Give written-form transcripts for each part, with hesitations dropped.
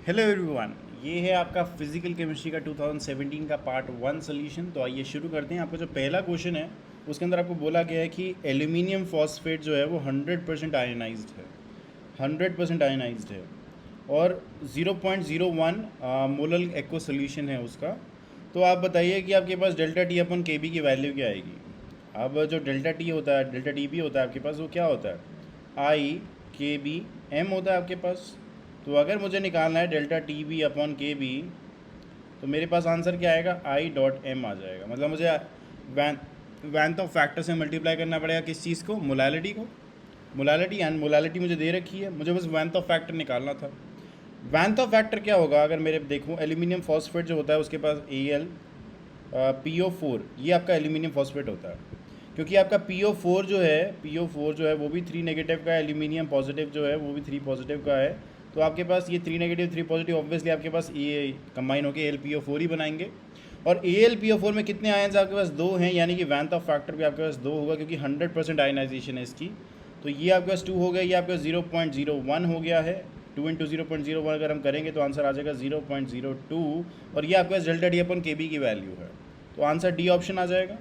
Hello everyone, ये है आपका फिजिकल केमिस्ट्री का 2017 का पार्ट 1 सोल्यूशन। तो आइए शुरू करते हैं। आपका जो पहला क्वेश्चन है उसके अंदर आपको बोला गया है कि एल्यूमिनियम फॉस्फेट जो है वो 100% आयनाइज्ड है, 100% आयनाइज्ड है और 0.01 मोलल एक्व सोल्यूशन है उसका। तो आप बताइए कि आपके पास डेल्टा टी अपन के बी की वैल्यू क्या आएगी। अब जो डेल्टा टी होता है, डेल्टा टी बी होता है आपके पास, वो क्या होता है, आई के बी एम होता है आपके पास। तो अगर मुझे निकालना है डेल्टा टी बी अपॉन के बी, तो मेरे पास आंसर क्या आएगा, आई डॉट एम आ जाएगा। मतलब मुझे वैन वैन ऑफ फैक्टर से मल्टीप्लाई करना पड़ेगा किस चीज़ को, मोलैलिटी को। मोलैलिटी एंड मोलैलिटी मुझे दे रखी है, मुझे बस वैन ऑफ फैक्टर निकालना था। वैन ऑफ फैक्टर क्या होगा, अगर मेरे देखूँ एल्यूमिनियम फॉस्फेट जो होता है उसके पास ए एल PO4, ये आपका एल्यूमिनियम फॉस्फेट होता है। क्योंकि आपका PO4 जो है वो भी 3 नेगेटिव का है, एल्यूमिनियम पॉजिटिव जो है वो भी 3 पॉजिटिव का है। तो आपके पास ये 3 नेगेटिव 3 पॉजिटिव ऑब्वियसली आपके पास ये कंबाइन होकर AlPO4 ही बनाएंगे। और AlPO4 में कितने आयन्स आपके पास, 2 हैं, यानी कि वैन ऑफ फैक्टर भी आपके पास 2 होगा क्योंकि 100% आयनाइजेशन है इसकी। तो ये आपके पास 2 हो गया, ये आपके पास 0.01 हो गया है। 2 इंटू 0.01 अगर हम करेंगे तो आंसर आ जाएगा 0.02। और ये आपके पास डेल्टा डी अपन के बी की वैल्यू है। तो आंसर डी ऑप्शन आ जाएगा,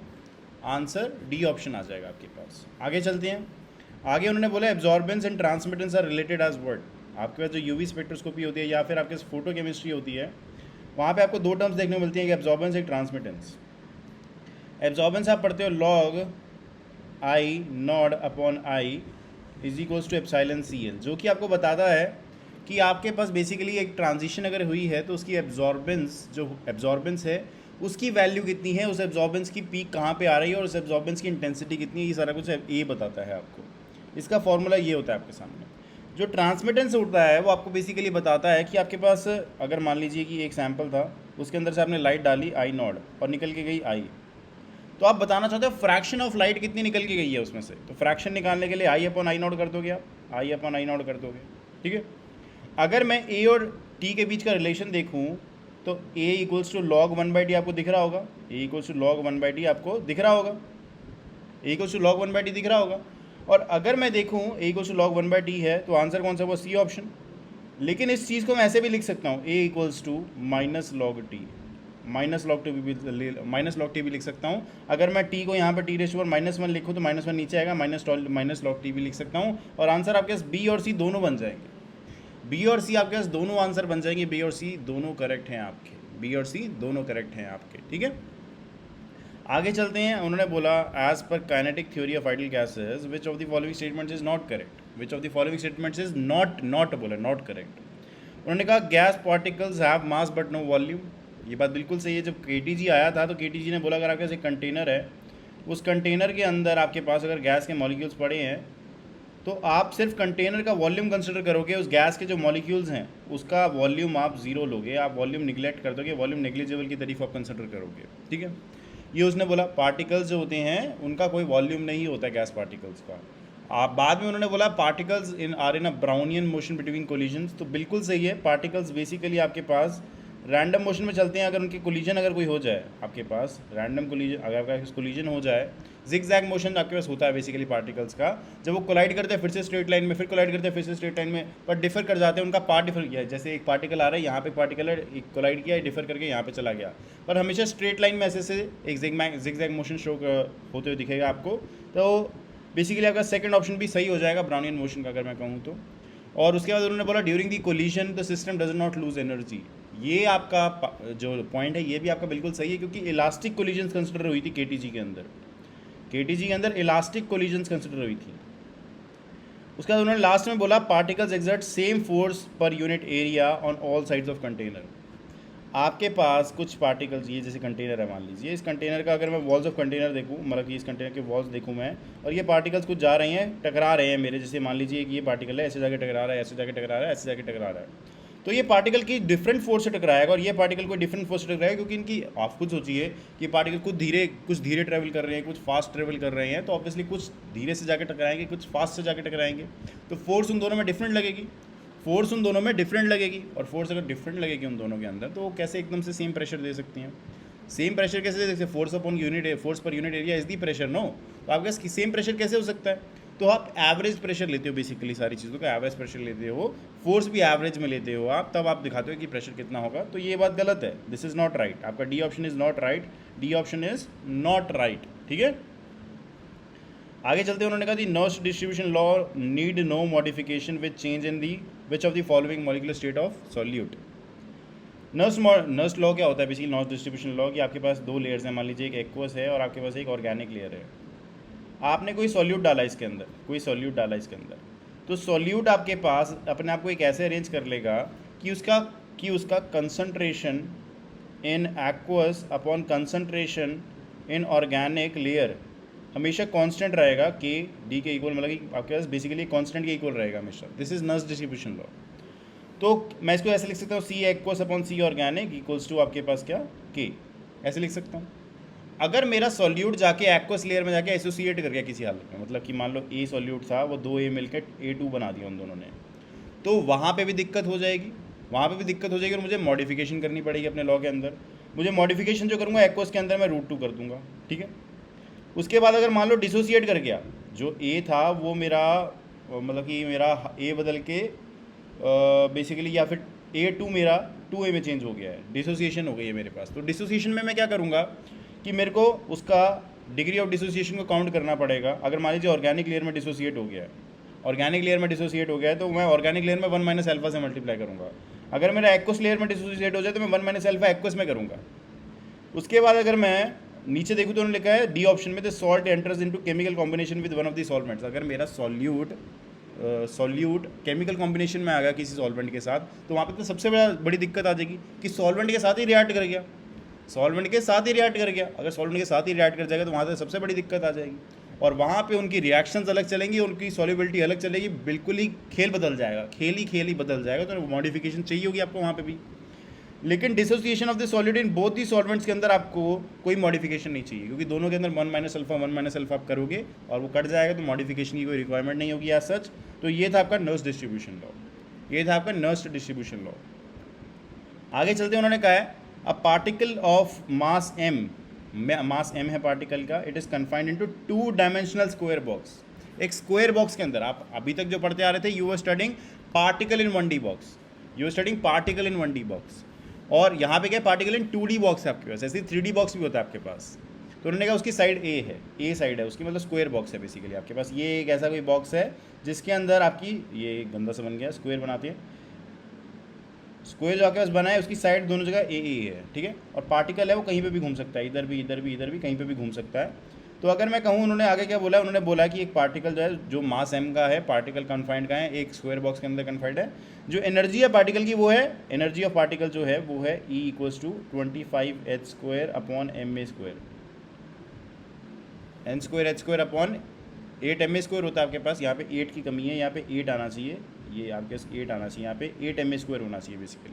आंसर डी ऑप्शन आ जाएगा आपके पास। आगे चलते हैं। आगे उन्होंने बोला absorbance and transmittance are related as word. आपके पास जो यूवी स्पेक्ट्रोस्कोपी होती है या फिर आपके फोटो केमिस्ट्री होती है, वहाँ पे आपको 2 टर्म्स देखने को मिलती हैं, एक एब्जॉर्बेंस एक ट्रांसमिटेंस। एब्जॉर्बेंस आप पढ़ते हो log I naught upon I is equals to epsilon C L, जो कि आपको बताता है कि आपके पास बेसिकली एक ट्रांजिशन अगर हुई है तो उसकी एब्जॉर्बेंस, जो एब्जॉर्बेंस है उसकी वैल्यू कितनी है, उस एब्जॉर्बेंस की पीक कहाँ पे आ रही है और उस एब्जॉर्बेंस की इंटेंसिटी कितनी है, ये सारा कुछ ये बताता है आपको। इसका फॉर्मूला ये होता है आपके सामने। जो ट्रांसमिटेंस होता है वो आपको बेसिकली बताता है कि आपके पास अगर मान लीजिए कि एक सैम्पल था, उसके अंदर से आपने लाइट डाली आई नॉड और निकल के गई आई, तो आप बताना चाहते हो फ्रैक्शन ऑफ लाइट कितनी निकल के गई है उसमें से। तो फ्रैक्शन निकालने के लिए आई अपॉन आई नॉट कर दोगे, आप आई अपॉन आई नॉट कर दोगे, ठीक है। अगर मैं ए और टी के बीच का रिलेशन देखूँ तो ए इक्वल्स टू लॉग 1/t आपको दिख रहा होगा, ए इक्वल्स टू लॉग 1/t आपको दिख रहा होगा, ए इक्वल्स टू लॉग 1/t दिख रहा होगा। और अगर मैं देखूँ ए इक्वल्स टू लॉग 1/t है तो आंसर कौन सा, वो सी ऑप्शन। लेकिन इस चीज़ को मैं ऐसे भी लिख सकता हूँ, A equals to minus log T, minus log T भी लिख सकता हूँ। अगर मैं टी को यहाँ पर t⁻⁻1 लिखूँ तो -1 नीचे आएगा, माइनस लॉग टी भी लिख सकता हूँ। और आंसर आपके पास बी और सी दोनों बन जाएंगे, बी और सी आपके पास दोनों आंसर बन जाएंगे, बी और सी दोनों करेक्ट हैं आपके, बी और सी दोनों करेक्ट हैं आपके, ठीक है। आगे चलते हैं। उन्होंने बोला एज पर kinetic theory of ideal gases which of the following statements is not correct, which of the following statements is not बोला, नॉट करेक्ट। उन्होंने कहा gas particles have mass but no volume. ये बात बिल्कुल सही है। जब KTG आया था तो KTG ने बोला अगर आपके पास एक कंटेनर है, उस कंटेनर के अंदर आपके पास अगर गैस के मॉलिक्यूल्स पड़े हैं तो आप सिर्फ कंटेनर का वॉल्यूम कंसिडर करोगे, उस गैस के जो मॉलिक्यूल्स हैं उसका वॉल्यूम आप जीरो लोगे, आप वॉल्यूम निगलेक्ट कर दोगे, वॉल्यूम नेग्लिजिबल की तारीफ आप कंसिडर करोगे, ठीक है। ये उसने बोला पार्टिकल्स जो होते हैं उनका कोई वॉल्यूम नहीं होता गैस पार्टिकल्स का। आप बाद में उन्होंने बोला particles in a Brownian motion between collisions. तो बिल्कुल सही है, पार्टिकल्स बेसिकली आपके पास रैंडम मोशन में चलते हैं। अगर उनकी कोलिजन अगर कोई हो जाए आपके पास, रैंडम कोलिजन अगर आपका कोलिजन हो जाए, जिग-जैग मोशन आपके पास होता है बेसिकली पार्टिकल्स का। जब वो कोलाइड करते हैं फिर से स्ट्रेट लाइन में, फिर कोलाइड करते हैं फिर से स्ट्रेट लाइन में, पर डिफर कर जाते हैं, उनका पार्ट डिफर किया है। जैसे एक पार्टिकल आ रहा है, यहाँ पे पार्टिकल है, एक कोलाइड किया है, डिफर करके यहाँ पे चला गया, पर हमेशा स्ट्रेट लाइन में ऐसे से एक जिग-जैग मोशन शो होते हुए दिखेगा आपको। तो बेसिकली आपका सेकंड ऑप्शन भी सही हो जाएगा ब्राउनियन मोशन का, अगर मैं कहूँ तो। और उसके बाद उन्होंने बोला during the collision the system does not lose energy. ये आपका जो पॉइंट है ये भी आपका बिल्कुल सही है, क्योंकि इलास्टिक कोलिजन्स कंसिडर हुई थी KTG के अंदर, KTG के अंदर इलास्टिक कोलिजन्स कंसिडर हुई थी। उसके बाद उन्होंने लास्ट में बोला पार्टिकल्स एक्सर्ट सेम फोर्स पर unit area on all sides of container. आपके पास कुछ पार्टिकल्स, ये जैसे कंटेनर है, मान लीजिए इस कंटेनर का अगर मैं वॉल्स ऑफ कंटेनर देखूँ, मतलब कि इस कंटेनर के वॉल्स देखूँ मैं, और ये पार्टिकल्स कुछ जा रहे हैं, टकरा रहे हैं मेरे, जैसे मान लीजिए कि ये पार्टिकल है, ऐसे जाके टकरा रहा है, ऐसे जाके टकरा रहा है, ऐसे जाके टकरा रहा है। तो ये पार्टिकल की डिफरेंट फोर्स से टकराएगा और ये पार्टिकल कोई डिफरेंट फोर्स से टकराएगा, क्योंकि इनकी आप खुद सोचिए कि पार्टिकल कुछ धीरे ट्रैवल कर रहे हैं, कुछ फास्ट ट्रैवल कर रहे हैं, तो ऑब्वियसली कुछ धीरे से जाके टकराएंगे, कुछ फास्ट से जाके टकराएंगे। तो फोर्स उन दोनों में डिफरेंट लगेगी, फोर्स उन दोनों में डिफरेंट लगेगी, और फोर्स अगर डिफरेंट लगेगी उन दोनों के अंदर तो वो कैसे एकदम से सेम प्रेशर दे सकती हैं। सेम प्रेशर कैसे दे सकते हैं, फोर्स अपॉन यूनिट, फोर्स पर unit area is the pressure, no. तो आपके पास सेम प्रेशर कैसे हो सकता है। तो आप एवरेज प्रेशर लेते हो, बेसिकली सारी चीज़ों का एवरेज प्रेशर लेते हो, फोर्स भी एवरेज में लेते हो आप, तब आप दिखाते हो कि प्रेशर कितना होगा। तो ये बात गलत है, दिस इज़ नॉट राइट, आपका D option is not right, D option is not right. ठीक है, आगे चलते उन्होंने कहा the Nernst distribution law need no modification with change in the which of the following molecular state of solute. Nernst law क्या होता है basically, nurse distribution law, कि आपके पास दो लेयर्स हैं, मान लीजिए एक एक्वस है और आपके पास एक ऑर्गेनिक लेयर है। आपने कोई सॉल्यूट डाला इसके अंदर, कोई सॉल्यूट डाला इसके अंदर, तो सॉल्यूट आपके पास अपने आप को एक ऐसे अरेंज कर लेगा कि उसका concentration in aqueous upon concentration in organic layer हमेशा कांस्टेंट रहेगा, के डी के इक्वल, मतलब कि आपके पास बेसिकली कांस्टेंट के इक्वल रहेगा हमेशा। This is Nernst distribution law. तो मैं इसको ऐसे लिख सकता हूँ, C aqueous upon C organic equals to आपके पास क्या, के, ऐसे लिख सकता हूँ। अगर मेरा सॉल्यूट जाके एक्वस लेयर में जाके एसोसिएट कर गया किसी हालत में, मतलब कि मान लो ए सॉल्यूट था, वो 2A मिलकर A2 बना दिया उन दोनों ने, तो वहाँ पे भी दिक्कत हो जाएगी, वहाँ पे भी दिक्कत हो जाएगी और मुझे मॉडिफिकेशन करनी पड़ेगी अपने लॉ के अंदर। मुझे मॉडिफिकेशन जो करूँगा एक्वस के अंदर मैं √2 कर दूंगा। ठीक है, उसके बाद अगर मान लो डिसोसिएट कर गया, जो ए था वो मेरा मतलब कि मेरा ए बदल के बेसिकली, या फिर A2 मेरा 2A में चेंज हो गया है, डिसोसिएशन हो गई है मेरे पास। तो डिसोसिएशन में मैं क्या करूँगा कि मेरे को उसका डिग्री ऑफ डिसोसिएशन को काउंट करना पड़ेगा। अगर मान लीजिए ऑर्गेनिक लेयर में डिसोसिएट हो गया है, ऑर्गेनिक लेयर में डिसोसिएट हो गया है, तो मैं ऑर्गेनिक लेयर में 1 - अल्फा से मल्टीप्लाई करूँगा। अगर मेरा एक्वस लेयर में डिसोसिएट हो जाए तो मैं 1 - अल्फा एक्वस में करूँगा। उसके बाद अगर मैं नीचे देखूँ तो उन्होंने लिखा है डी ऑप्शन में, the salt enters into chemical combination with one of the solvents. अगर मेरा सॉल्यूट केमिकल कॉम्बिनेशन में आ गया किसी सॉल्वेंट के साथ, तो वहाँ पे तो सबसे बड़ी दिक्कत आ जाएगी कि सॉल्वेंट के साथ ही रिएक्ट कर गया, सॉल्वेंट के साथ ही रिएक्ट कर गया। अगर सॉल्वेंट के साथ ही रिएक्ट कर जाएगा तो वहाँ से सबसे बड़ी दिक्कत आ जाएगी, और वहाँ पे उनकी रिएक्शंस अलग चलेंगी, उनकी सॉल्युबिलिटी अलग चलेगी, बिल्कुल ही खेल बदल जाएगा, खेल ही बदल जाएगा। तो मॉडिफिकेशन चाहिए होगी आपको वहाँ पे भी। लेकिन dissociation of the solid in both the solvents के अंदर आपको कोई मॉडिफिकेशन नहीं चाहिए, क्योंकि दोनों के अंदर 1 - अल्फा 1 - अल्फा आप करोगे और वो कट जाएगा, तो मॉडिफिकेशन की कोई रिक्वायरमेंट नहीं होगी एज सच। तो ये था आपका नर्स डिस्ट्रीब्यूशन लॉ, ये था आपका नर्स डिस्ट्रीब्यूशन लॉ। आगे चलते उन्होंने कहा है a particle of mass m है पार्टिकल का, it is confined into 2 dimensional square box. एक स्क्वायर बॉक्स के अंदर, आप अभी तक जो पढ़ते आ रहे थे, you are studying particle in 1D box, you are studying particle in 1D box, और यहाँ पे क्या पार्टिकल इन 2D बॉक्स है आपके पास, ऐसे 3D बॉक्स भी होता है आपके पास। तो उन्होंने कहा उसकी साइड ए है, ए साइड है उसकी, मतलब स्क्वायर बॉक्स है बेसिकली आपके पास। ये एक ऐसा कोई बॉक्स है जिसके अंदर आपकी, ये गंदा सा बन गया, स्क्वायर बनाती है, स्क्वायर जो आपके पास बना है उसकी साइड दोनों जगह ए है। ठीक है, और पार्टिकल है वो कहीं पे भी घूम सकता है, इधर भी इधर भी इधर भी, कहीं पे भी घूम सकता है। तो अगर मैं कहूँ, उन्होंने आगे क्या बोला, उन्होंने बोला कि एक पार्टिकल जो है, जो मास m का है, पार्टिकल कन्फाइंड का है, एक स्क्वायर बॉक्स के अंदर कन्फाइंड है, जो एनर्जी है पार्टिकल की, वो है एनर्जी ऑफ पार्टिकल जो है वो है E = 25h² upon ma², n² upon 8ma² होता है आपके पास। यहाँ पे 8 की कमी है, यहाँ पे 8 आना चाहिए, ये आपके पास 8 आना चाहिए, यहाँ पे 8ma² होना चाहिए बेसिकली,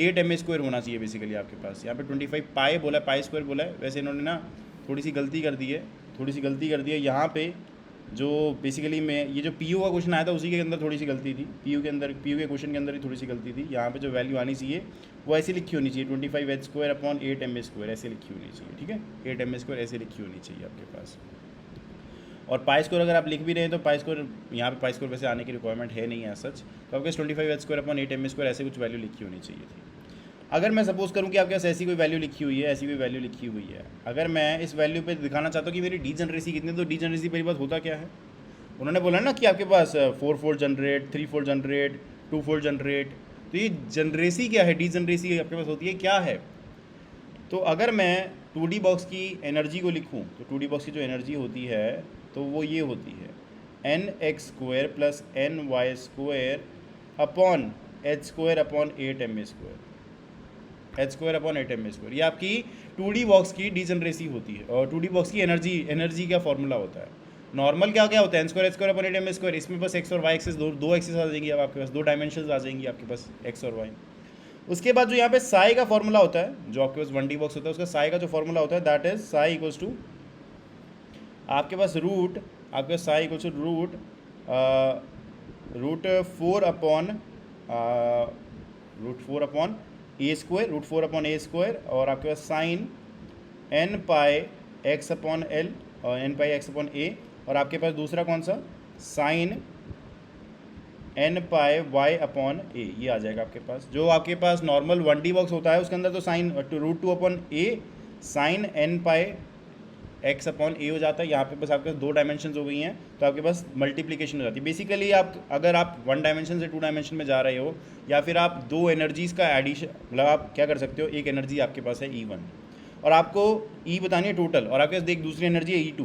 8ma² होना चाहिए बेसिकली आपके पास। यहाँ पे 25 पाई बोला है, पाई² बोला है। वैसे इन्होंने ना थोड़ी सी गलती कर दी है, यहाँ पे जो बेसिकली मैं, ये जो PU का क्वेश्चन आया था उसी के अंदर थोड़ी सी गलती थी, PU के क्वेश्चन के अंदर ही थोड़ी सी गलती थी। यहाँ पे जो वैल्यू आनी चाहिए वो ऐसी लिखी होनी चाहिए, 25h² अपॉन 8ma² ऐसे लिखी होनी चाहिए। ठीक है, 8ma² ऐसे लिखी होनी चाहिए आपके पास। और पाई² अगर आप लिख भी रहे हैं तो पाई², यहाँ पे पाई² वैसे आने की रिक्वायरमेंट है नहीं है सच, तो आपके 25h² अपॉन 8ma² ऐसे कुछ वैल्यू लिखी होनी चाहिए थी। अगर मैं सपोज करूँ कि आपके पास ऐसी कोई वैल्यू लिखी हुई है, ऐसी कोई वैल्यू लिखी हुई है, अगर मैं इस वैल्यू पे दिखाना चाहता हूँ कि मेरी डीजनरेसी कितनी, तो डीजनरेसी पहली बात होता क्या है, उन्होंने बोला ना कि आपके पास 4-fold generate, 3-fold generate, 2-fold generate. तो ये जनरेसी क्या है, डीजनरेसी आपके पास होती है क्या है। तो अगर मैं 2D बॉक्स की एनर्जी को लिखूँ, तो 2D बॉक्स की जो एनर्जी होती है तो वो ये होती है nx² + ny² upon h² upon 8ma², h² upon 8ma²। ये आपकी 2D बॉक्स की डीजनरेसी होती है, और 2D बॉक्स की एनर्जी का फॉर्मूला होता है। नॉर्मल क्या होता है, n² h² अपॉन 8ma²। इसमें बस x और y एक्सिस, दो एक्सिस आ जाएंगी, अब आपके पास 2 डायमेंशंस आ जाएंगी आपके पास, x और y। उसके बाद जो यहाँ पे साई का फॉर्मूला होता है, जो आपके पास 1D बॉक्स होता है, उसका साई का जो फॉर्मूला होता है, that is psi equals to आपके पास रूट, आपके psi equals to root 4 upon a², और आपके पास sine n πx upon l और n πx अपॉन a और आपके पास दूसरा कौन सा, sine N pi Y upon A, ये आ जाएगा आपके पास। जो आपके पास नॉर्मल 1D बॉक्स होता है उसके अंदर तो साइन √2 अपॉन ए साइन एन पाई एक्स अपॉन ए हो जाता है। यहाँ पे बस आपके पास 2 डायमेंशन हो गई हैं तो आपके पास मल्टीप्लिकेशन हो जाती है। बेसिकली आप अगर आप 1 डायमेंशन से 2 डायमेंशन में जा रहे हो या फिर आप 2 एनर्जीज़ का एडिशन, मतलब आप क्या कर सकते हो, एक एनर्जी आपके पास है E1 और आपको E बतानी है टोटल, और आपके पास एक दूसरी एनर्जी है E2,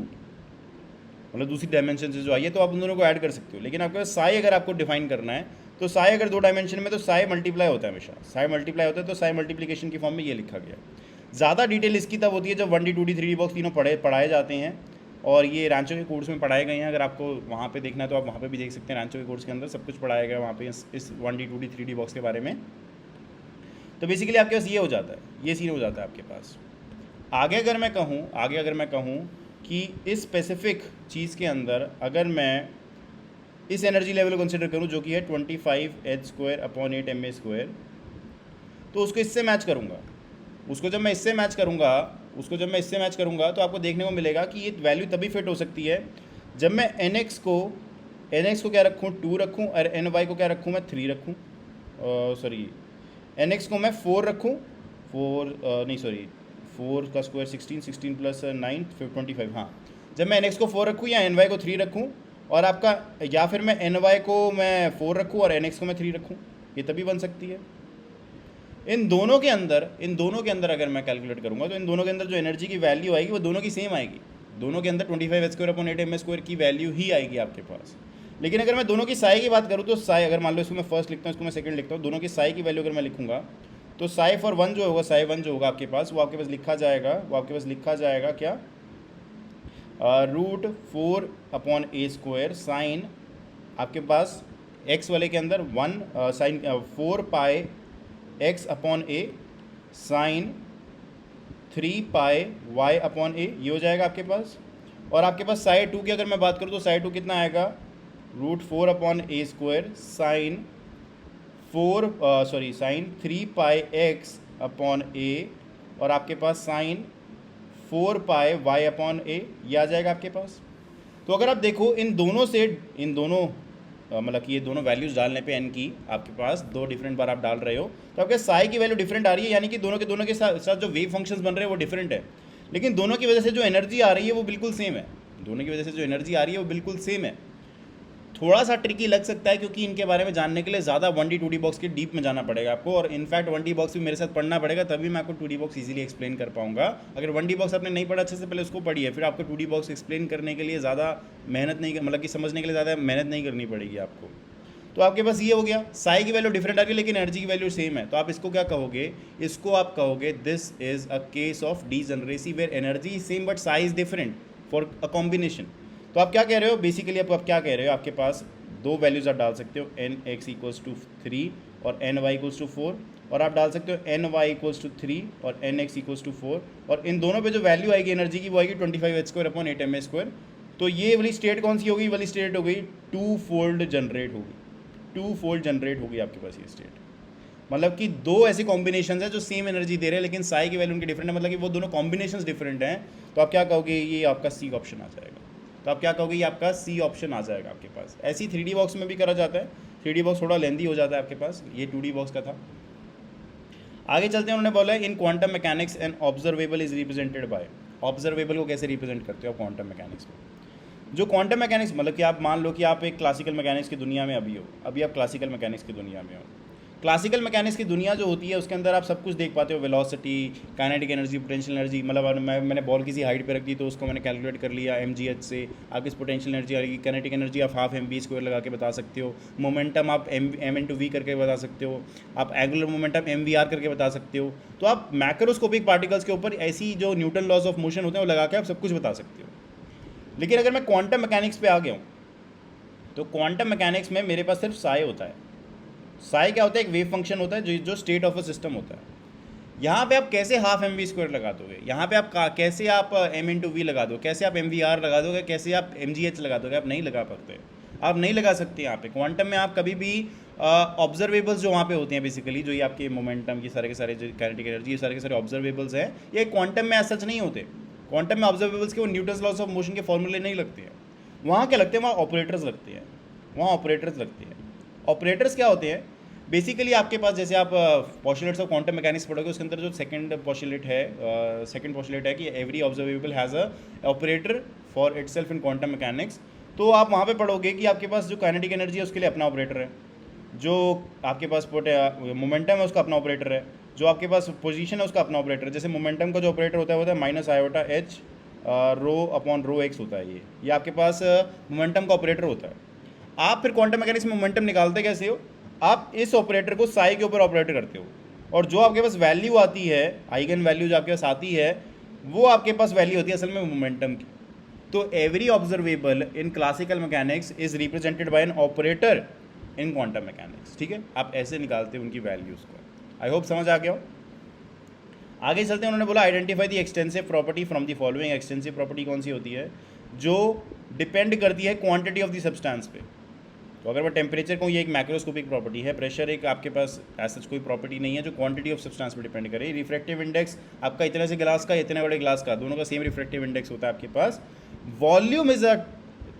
मतलब दूसरी डायमेंशन से जो आई है, तो आप उन दोनों को ऐड कर सकते हो। लेकिन आपके पास साई अगर आपको डिफाइन करना है तो साई अगर 2 डायमेंशन में तो साई मल्टीप्लाई होता है, हमेशा साई मल्टीप्लाई होता है, तो साई मल्टीप्लिकेशन की फॉर्म में ये लिखा गया है। ज़्यादा डिटेल इसकी तब होती है जब 1D 2D 3D बॉक्स तीनों पढ़ाए जाते हैं, और ये रांचो के कोर्स में पढ़ाए गए हैं। अगर आपको वहाँ पे देखना है तो आप वहाँ पे भी देख सकते हैं, रांचो के कोर्स के अंदर सब कुछ पढ़ाया गया है वहाँ पे इस 1D 2D 3D बॉक्स के बारे में। तो बेसिकली आपके पास ये हो जाता है, ये सीन हो जाता है आपके पास। आगे अगर मैं कहूँ कि इस स्पेसिफिक चीज़ के अंदर अगर मैं इस एनर्जी लेवल को कंसिडर करूँ जो कि है 25h² अपॉन 8ma², तो उसको इससे मैच करूँगा। उसको जब मैं इससे मैच करूँगा तो आपको देखने को मिलेगा कि ये वैल्यू तभी फिट हो सकती है जब मैं nx को क्या रखूँ, 2 रखूँ, और ny को क्या रखूँ, मैं 3 रखूँ, सॉरी nx को मैं 4 रखूँ, 4 का स्क्वायर 16 प्लस 9 25, हाँ, जब मैं nx को 4 रखूँ या ny को 3 रखूँ, और आपका या फिर मैं ny को मैं 4 रखूँ और nx को मैं 3 रखूँ, ये तभी बन सकती है। इन दोनों के अंदर अगर मैं कैलकुलेट करूँगा तो इन दोनों के अंदर जो एनर्जी की वैल्यू आएगी वो दोनों की सेम आएगी। दोनों के अंदर 25h² अपॉन 8ma² की वैल्यू ही आएगी आपके पास। लेकिन अगर मैं दोनों की साई की बात करूँ तो साई, अगर मान लो इसको मैं फर्स्ट लिखता हूँ, इसको मैं सेकंड लिखता हूँ, दोनों की साई की वैल्यू अगर मैं लिखूँगा तो साई फॉर 1 जो होगा, साई 1 जो होगा आपके पास, वो आपके पास लिखा जाएगा क्या, √4 अपॉन a² साइन आपके पास x वाले के अंदर 1 sine 4 pi x upon a sine 3 pi y upon a, ये हो जाएगा आपके पास। और आपके पास साई 2 की अगर मैं बात करूँ तो साई 2 कितना आएगा, √4 upon a² sine sine 3 pi x upon a, और आपके पास sine 4 pi y upon a, ये आ जाएगा आपके पास। तो अगर आप देखो इन दोनों मतलब कि ये दोनों वैल्यूज़ डालने पे n की आपके पास 2 डिफरेंट बार आप डाल रहे हो तो आपके साई की वैल्यू डिफरेंट आ रही है, यानी कि दोनों के साथ जो वेव फंक्शंस बन रहे हैं वो डिफरेंट है, लेकिन दोनों की वजह से जो एनर्जी आ रही है वो बिल्कुल सेम है। थोड़ा सा ट्रिकी लग सकता है क्योंकि इनके बारे में जानने के लिए ज़्यादा 1D 2D बॉक्स के डीप में जाना पड़ेगा आपको, और इनफैक्ट 1D बॉक्स भी मेरे साथ पढ़ना पड़ेगा, तभी मैं आपको 2D बॉक्स इजीली एक्सप्लेन कर पाऊंगा। अगर 1D बॉक्स आपने नहीं पढ़ा अच्छे से, पहले उसको पढ़िए, फिर आपको 2D बॉक्स एक्सप्लेन करने के लिए ज़्यादा मेहनत नहीं, मतलब कि समझने के लिए ज़्यादा मेहनत नहीं करनी पड़ेगी आपको। तो आपके पास ये हो गया, साई की वैल्यू डिफरेंट आ रही है लेकिन एनर्जी की वैल्यू सेम है, तो आप इसको क्या कहोगे, इसको आप कहोगे this is a case of degeneracy where energy is same but psi is different for a combination. तो आप क्या कह रहे हो, बेसिकली आप क्या कह रहे हो, आपके पास 2 वैल्यूज आप डाल सकते हो, nx = 3 और ny = 4, और आप डाल सकते हो ny = 3 और nx = 4, और इन दोनों पे जो वैल्यू आएगी एनर्जी की वो आएगी 25h² अपॉन 8ma²। तो ये वाली स्टेट कौन सी होगी, वाली स्टेट हो गई 2 फोल्ड जनरेट होगी आपके पास ये स्टेट, मतलब कि 2 ऐसे कॉम्बिनेशन है जो सेम एनर्जी दे रहे हैं लेकिन साई की वैल्यू उनकी डिफरेंट है, मतलब कि वो दोनों कॉम्बिनेशंस डिफरेंट हैं। तो आप क्या कहोगे, ये आपका सी ऑप्शन आ जाएगा। तो आप क्या कहोगे, ये आपका सी ऑप्शन आ जाएगा आपके पास। ऐसी 3D बॉक्स में भी करा जाता है, 3D बॉक्स थोड़ा लेंदी हो जाता है आपके पास, ये 2D बॉक्स का था। आगे चलते हैं, उन्होंने बोला है इन quantum mechanics and observable is represented by. Observable को कैसे रिप्रेजेंट करते हो क्वांटम मैकेनिक्स में, जो क्वांटम मैकेनिक्स मतलब कि आप मान लो कि आप एक क्लासिकल मैकेनिक्स की दुनिया में अभी आप क्लासिकल मैकेनिक्स की दुनिया में हो। क्लासिकल मैकेनिक्स की दुनिया जो होती है उसके अंदर आप सब कुछ देख पाते हो, velocity, kinetic energy, potential energy, मतलब मैंने बॉल किसी हाइट पे रख दी तो उसको मैंने कैलकुलेट कर लिया mgh से, आप किस पोटेंशियल एनर्जी आ रही है, काइनेटिक एनर्जी आप ½ mv² लगा के बता सकते हो, मोमेंटम आप m/v करके बता सकते हो, आप एंगुलर मोमेंटम mvr करके बता सकते हो। तो आप मैक्रोस्कोपिक पार्टिकल्स के ऊपर ऐसी जो न्यूटन लॉज ऑफ मोशन होते हैं वो लगा के आप सब कुछ बता सकते हो। लेकिन अगर मैं क्वांटम मैकेनिक्स पे आ गया हूँ तो क्वांटम मैकेनिक्स में मेरे पास सिर्फ साई होता है। साई क्या होता है, एक वेव फंक्शन होता है जो स्टेट ऑफ अ सिस्टम होता है। यहाँ पे आप कैसे ½ mv² लगा दोगे, यहाँ पे आप कैसे आप m/v लगा दोगे, कैसे आप mvr लगा दोगे, कैसे आप mgh लगा दोगे, आप नहीं लगा पाते, आप नहीं लगा सकते। यहाँ पे क्वांटम में आप कभी भी ऑब्जर्वेबल्स जो वहाँ पे होते हैं बेसिकली, जो ये आपके मोमेंटम, ये सारे के सारे जो काइनेटिक एनर्जी, ये सारे के सारे ऑब्जर्वेबल्स हैं, ये क्वांटम में सच नहीं होते। क्वांटम में ऑब्जर्वेबल्स के वो न्यूटन्स लॉस ऑफ मोशन के फॉर्मूले नहीं लगते हैं। वहाँ क्या लगते हैं, वहाँ ऑपरेटर्स लगते हैं, वहाँ ऑपरेटर्स लगते हैं। ऑपरेटर्स क्या होते हैं, बेसिकली आपके पास जैसे आप पॉस्टुलेट्स ऑफ क्वांटम मैकेनिक्स पढ़ोगे, उसके अंदर जो सेकंड पॉस्टुलेट है कि every observable has a operator for itself in quantum mechanics. तो आप वहाँ पे पढ़ोगे कि आपके पास जो काइनेटिक एनर्जी है उसके लिए अपना ऑपरेटर है, जो आपके पास मोमेंटम है उसका अपना ऑपरेटर है, जो आपके पास पोजीशन है उसका अपना ऑपरेटर है। जैसे मोमेंटम का जो ऑपरेटर होता है minus iota H rho upon rho x होता है। ये आपके पास मोमेंटम का ऑपरेटर होता है। आप फिर क्वांटम मैकेनिक्स में मोमेंटम निकालते कैसे हो, आप इस ऑपरेटर को साई के ऊपर ऑपरेट करते हो, और जो आपके पास वैल्यू आती है, आइगन वैल्यू जो आपके पास आती है, वो आपके पास वैल्यू होती है असल में मोमेंटम की। तो every observable in classical mechanics is represented by an operator in quantum mechanics. ठीक है, आप ऐसे निकालते हैं उनकी वैल्यूज़ को। आई होप समझ आ गया हो। आगे चलते हैं, उन्होंने बोला identify the extensive property from the following. Extensive property कौन सी होती है, जो डिपेंड करती है क्वांटिटी ऑफ द सब्सटेंस पे। तो अगर मैं टेम्परेचर कहूँ, ये एक मैक्रोस्कोपिक प्रॉपर्टी है, प्रेशर एक आपके पास ऐसा कोई प्रॉपर्टी नहीं है जो क्वांटिटी ऑफ सब्सटेंस पे डिपेंड करे। रिफ्रैक्टिव इंडेक्स आपका इतने से गिलास का, इतने बड़े गिलास का, दोनों का सेम रिफ्रैक्टिव इंडेक्स होता है आपके पास। Volume is a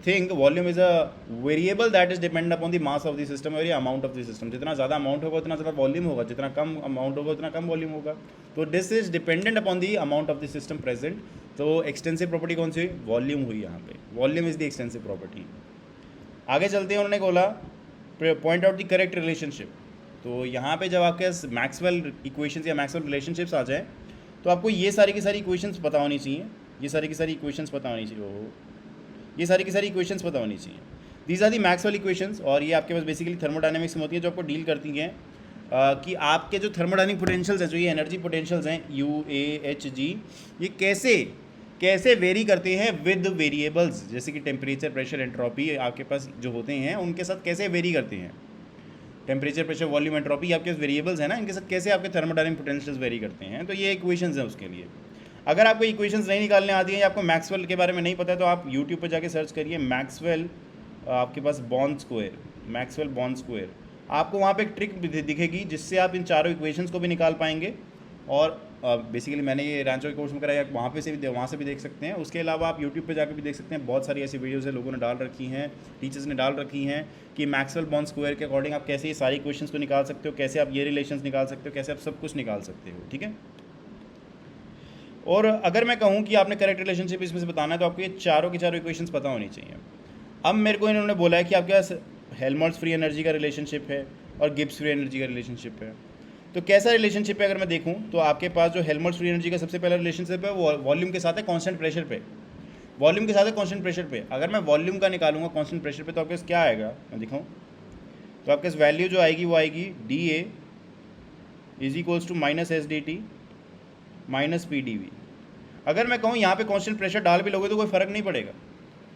thing, volume is a variable that is depend upon the mass of the system और अमाउंट ऑफ द सिस्टम। जितना ज़्यादा अमाउंट होगा उतना ज़्यादा वॉल्यूम होगा, जितना कम अमाउंट होगा उतना कम वॉल्यूम होगा। तो this is dependent upon the amount of the system present. तो एक्सटेंसिव प्रॉपर्टी कौन सी, वॉल्यूम हुई यहाँ पे, volume is the extensive property. आगे चलते हैं, उन्होंने बोला point out the correct relationship. तो यहाँ पे जब आपके पास मैक्सवेल इक्वेशंस या मैक्सवेल रिलेशनशिप्स आ जाए, तो आपको ये सारी की सारी इक्वेशंस पता होनी चाहिए, ये सारी की सारी इक्वेशंस पता होनी चाहिए, ये सारी की सारी इक्वेशंस पता होनी चाहिए। These are the Maxwell equations, और ये आपके पास बेसिकली थर्मोडायनेमिक्स में होती है, जो आपको डील करती हैं कि आपके जो थर्मोडायनेमिक पोटेंशियल्स हैं, जो ये एनर्जी पोटेंशियल्स हैं यू ए एच जी, ये कैसे वेरी करते हैं विद वेरिएबल्स, जैसे कि टेम्परेचर, प्रेशर, एंट्रोपी आपके पास जो होते हैं उनके साथ कैसे वेरी करते हैं। टेम्परेचर, प्रेशर, वॉल्यूम, एंट्रोपी आपके वेरिएबल्स हैं ना, इनके साथ कैसे आपके थर्मोडायनेमिक पोटेंशियल्स वेरी करते हैं। तो ये इक्वेशंस हैं उसके लिए। अगर आपको इक्वेशंस नहीं निकालने आती हैं या आपको मैक्सवेल के बारे में नहीं पता है, तो आप यूट्यूब पर जाके सर्च करिए मैक्सवेल, आपके पास bond square, Maxwell bond square, आपको वहाँ पे एक ट्रिक दिखेगी जिससे आप इन चारों इक्वेशंस को भी निकाल पाएंगे। और बेसिकली मैंने ये रैंचो के कोर्स में कराया, वहाँ से भी देख सकते हैं। उसके अलावा आप यूट्यूब पे जाकर भी देख सकते हैं, बहुत सारी ऐसी वीडियोज़ है लोगों ने डाल रखी हैं, टीचर्स ने डाल रखी हैं कि मैक्सवेल बॉन्ड स्क्वायर के अकॉर्डिंग आप कैसे ये सारी इक्वेशंस को निकाल सकते हो, कैसे आप ये रिलेशंस निकाल सकते हो, कैसे आप सब कुछ निकाल सकते हो। ठीक है, और अगर मैं कहूँ कि आपने करेक्ट रिलेशनशिप इसमें से बताना है, तो आपको ये चारों की चारों इक्वेशंस पता होनी चाहिए। अब मेरे को इन्होंने बोला है कि आपके पास हेल्महोल्ट्ज़ फ्री एनर्जी का रिलेशनशिप है और गिब्स फ्री एनर्जी का रिलेशनशिप है। तो कैसा रिलेशनशिप है अगर मैं देखूं, तो आपके पास जो हेल्महोल्ट्ज़ फ्री एनर्जी का सबसे पहला रिलेशनशिप है वो वॉल्यूम के साथ है कांस्टेंट प्रेशर पे, वॉल्यूम के साथ है कांस्टेंट प्रेशर पे। अगर मैं वॉल्यूम का निकालूंगा कांस्टेंट प्रेशर पे, तो आपके पास क्या आएगा, मैं दिखाऊं, तो आपके पास वैल्यू जो आएगी वो आएगी D A is equals to minus S D T minus P D V. अगर मैं कहूँ यहाँ पे कांस्टेंट प्रेशर डाल भी लोगे तो कोई फ़र्क नहीं पड़ेगा,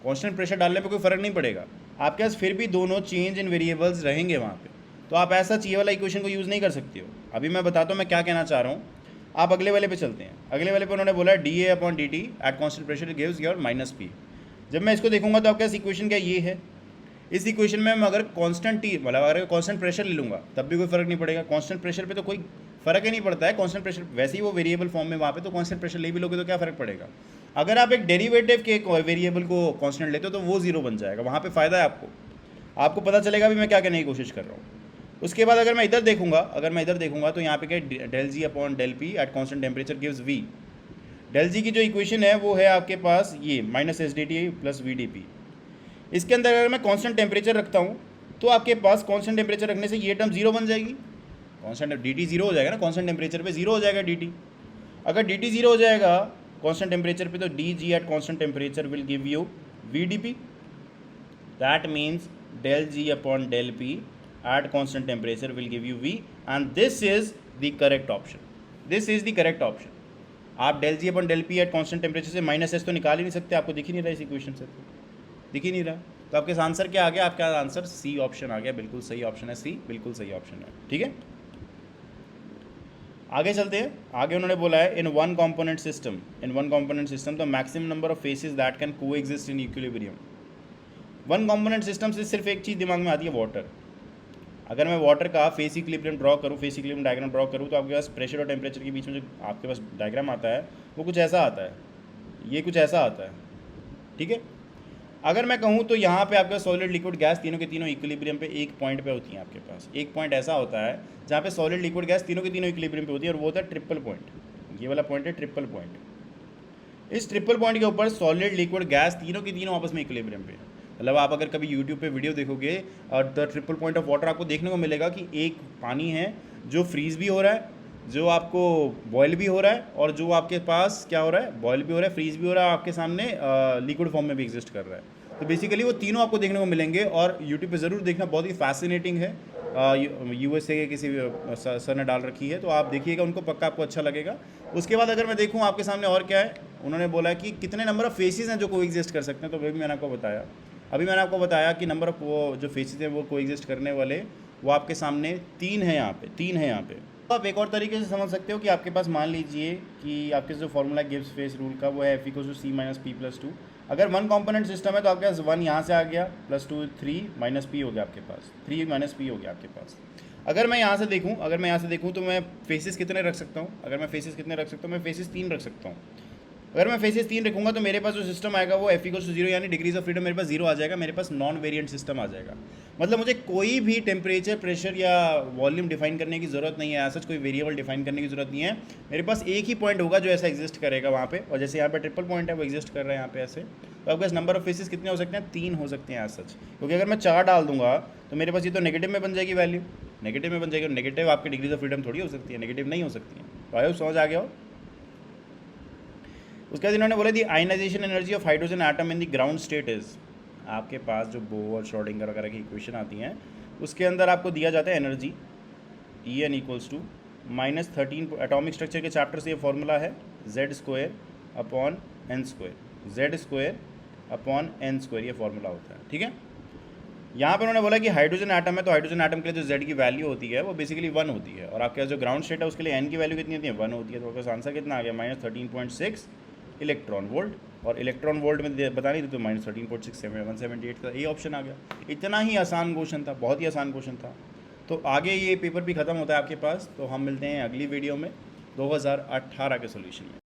कांस्टेंट प्रेशर डालने पे कोई फ़र्क नहीं पड़ेगा, आपके पास फिर भी दोनों चेंज इन वेरिएबल्स रहेंगे वहाँ पे। तो आप ऐसा चाहिए वाला इक्वेशन को यूज़ नहीं कर सकते हो। अभी मैं बताता हूँ मैं क्या कहना चाह रहा हूँ। आप अगले वाले पे चलते हैं। अगले वाले पे उन्होंने बोला D A upon D T at constant pressure gives your minus P. जब मैं इसको देखूंगा तो आपके पास इक्वेशन क्या ये है, इस इक्वेशन में मैं अगर कांस्टेंट टी मतलब अगर कांस्टेंट प्रेशर ले लूँगा तब भी कोई फ़र्क नहीं पड़ेगा। कांस्टेंट प्रेशर पे तो कोई फ़र्क ही नहीं पड़ता है, कांस्टेंट प्रेशर वैसे ही वो वेरिएबल फॉर्म में वहाँ पे, तो कांस्टेंट प्रेशर ले भी लोगे तो क्या फ़र्क पड़ेगा। अगर आप एक डेरिवेटिव के वेरिएबल को कांस्टेंट लेते हो तो वो जीरो बन जाएगा, वहाँ पे फ़ायदा है आपको पता चलेगा भी मैं क्या कहने की कोशिश कर रहा हूँ। उसके बाद अगर मैं इधर देखूंगा तो यहाँ पे क्या del G upon del P at constant temperature gives V. Del G की जो इक्वेशन है वो है आपके पास ये minus S D T plus V D P. इसके अंदर अगर मैं कांस्टेंट टेम्परेचर रखता हूँ तो आपके पास कांस्टेंट टेम्परेचर रखने से ये टर्म जीरो बन जाएगी, कांस्टेंट डी टी जीरो हो जाएगा ना, कांस्टेंट टेम्परेचर पे जीरो हो जाएगा डी टी। अगर डी टी जीरो हो जाएगा कांस्टेंट टेम्परेचर पे, तो D G at constant temperature will give you V D P. That means del G upon del P at constant temperature will give you V, and this is the correct option. This is the correct option. आप del G upon del P at constant temperature से minus S तो निकाल ही नहीं सकते, आपको दिख ही नहीं रहा इस इक्वेशन से, दिख ही नहीं रहा। तो आपके आंसर क्या आ गया, आपका आंसर सी ऑप्शन आ गया, बिल्कुल सही ऑप्शन है, सी बिल्कुल सही ऑप्शन है। ठीक है, आगे चलते हैं। आगे उन्होंने बोला है in one component system the maximum number of faces that can coexist in equilibrium. One component system से सिर्फ एक चीज़ दिमाग में आती है, वाटर। अगर मैं वाटर का फेस इक्विलिब्रियम ड्रॉ करूँ, फेस इक्विलिब्रियम डायग्राम ड्रॉ करूँ, तो आपके पास प्रेशर और टेम्परेचर के बीच में जो आपके पास डायग्राम आता है वो कुछ ऐसा आता है, ये कुछ ऐसा आता है। ठीक है, अगर मैं कहूँ तो यहाँ पे आपका सॉलिड लिक्विड गैस तीनों के तीनों इक्विलिब्रियम पे एक पॉइंट पे होती हैं आपके पास। एक पॉइंट ऐसा होता है जहाँ पे सॉलिड लिक्विड गैस तीनों के तीनों इक्विलिब्रियम पे होती है और वो होता है ट्रिपल पॉइंट। ये वाला पॉइंट है ट्रिपल पॉइंट। इस ट्रिपल पॉइंट के ऊपर सॉलिड लिक्विड गैस तीनों के तीनों आपस में इक्विलिब्रियम पे। मतलब आप अगर कभी यूट्यूब पे वीडियो देखोगे और the triple point of water, आपको देखने को मिलेगा कि एक पानी है जो फ्रीज भी हो रहा है, जो आपको बॉयल भी हो रहा है, और जो आपके पास क्या हो रहा है, बॉयल भी हो रहा है, फ्रीज भी हो रहा है, आपके सामने लिक्विड फॉर्म में भी एग्जिस्ट कर रहा है। तो बेसिकली वो तीनों आपको देखने को मिलेंगे और यूट्यूब पे ज़रूर देखना, बहुत ही फैसिनेटिंग है। यूएसए के किसी सर ने डाल रखी है, तो आप देखिएगा उनको, पक्का आपको अच्छा लगेगा। उसके बाद अगर मैं देखूँ आपके सामने और क्या है, उन्होंने बोला कि कितने नंबर ऑफ़ फेसेस हैं जो को एग्जिस्ट कर सकते हैं, तो वही भी मैंने आपको बताया। अभी मैंने आपको बताया कि नंबर ऑफ वो जो फेसेस हैं वो को एग्जिस्ट करने वाले वो आपके सामने 3 है यहाँ पे, 3 है यहाँ पे। तो आप एक और तरीके से समझ सकते हो कि आपके पास मान लीजिए कि आपके जो फॉर्मूला गिब्स फेस रूल का वो है F=C-P+2। अगर 1 कंपोनेंट सिस्टम है तो आपके पास 1 यहाँ से आ गया, +2 3 -P हो गया आपके पास, 3 -P हो गया आपके पास। अगर मैं यहाँ से देखूँ तो मैं फेसेस कितने रख सकता हूँ, मैं फेसेस 3 रख सकता हूँ। अगर मैं फेसेस 3 रखूँगा तो मेरे पास जो सिस्टम आएगा वो F=0, यानी डिग्रीज ऑफ फ्रीडम मेरे पास 0 आ जाएगा, मेरे पास नॉन वेरिएंट सिस्टम आ जाएगा। मतलब मुझे कोई भी टेम्परेचर, प्रेशर या वॉल्यूम डिफाइन करने की ज़रूरत नहीं है, ऐसा कोई वेरिएबल डिफाइन करने की ज़रूरत नहीं है। मेरे पास एक ही पॉइंट होगा जो ऐसा एग्जिस्ट करेगा वहाँ पे, और जैसे यहाँ पे ट्रिपल पॉइंट है वो एग्जिस्ट कर रहा है यहाँ पे ऐसे। तो आपके पास नंबर ऑफ फेसेस कितने हो सकते हैं, 3 हो सकते हैं एज सच। क्योंकि अगर मैं 4 डाल दूंगा तो मेरे पास ये तो नेगेटिव में बन जाएगी वैल्यू, नेगेटिव में बन जाएगी, और नेगेटिव आपकी डिग्रीज ऑफ फ्रीडम थोड़ी हो सकती है, नेगेटिव नहीं हो सकती है। तो आयो समझ आ गया हो। उसके बाद इन्होंने बोला the ionization energy of hydrogen atom in the ground state is, आपके पास जो बोर श्रोडिंगर वगैरह की इक्वेशन आती हैं उसके अंदर आपको दिया जाता है एनर्जी En = -13। एटॉमिक स्ट्रक्चर के चैप्टर से ये फॉर्मूला है Z² अपॉन n², Z² ये फॉर्मूला होता है, ठीक है। यहाँ पर उन्होंने बोला कि हाइड्रोजन एटम है, तो हाइड्रोजन एटम के लिए जो Z की वैल्यू होती है वो बेसिकली 1 होती है, और आपके जो ग्राउंड स्टेट है उसके लिए N की वैल्यू कितनी होती है, 1 होती है। तो आपका आंसर कितना आ गया, -13.6 इलेक्ट्रॉन वोल्ट, और इलेक्ट्रॉन वोल्ट में बता नहीं देते तो -13.6 178 का ये ऑप्शन आ गया। इतना ही आसान क्वेश्चन था, बहुत ही आसान क्वेश्चन था। तो आगे ये पेपर भी ख़त्म होता है आपके पास, तो हम मिलते हैं अगली वीडियो में 2018 के सोल्यूशन में।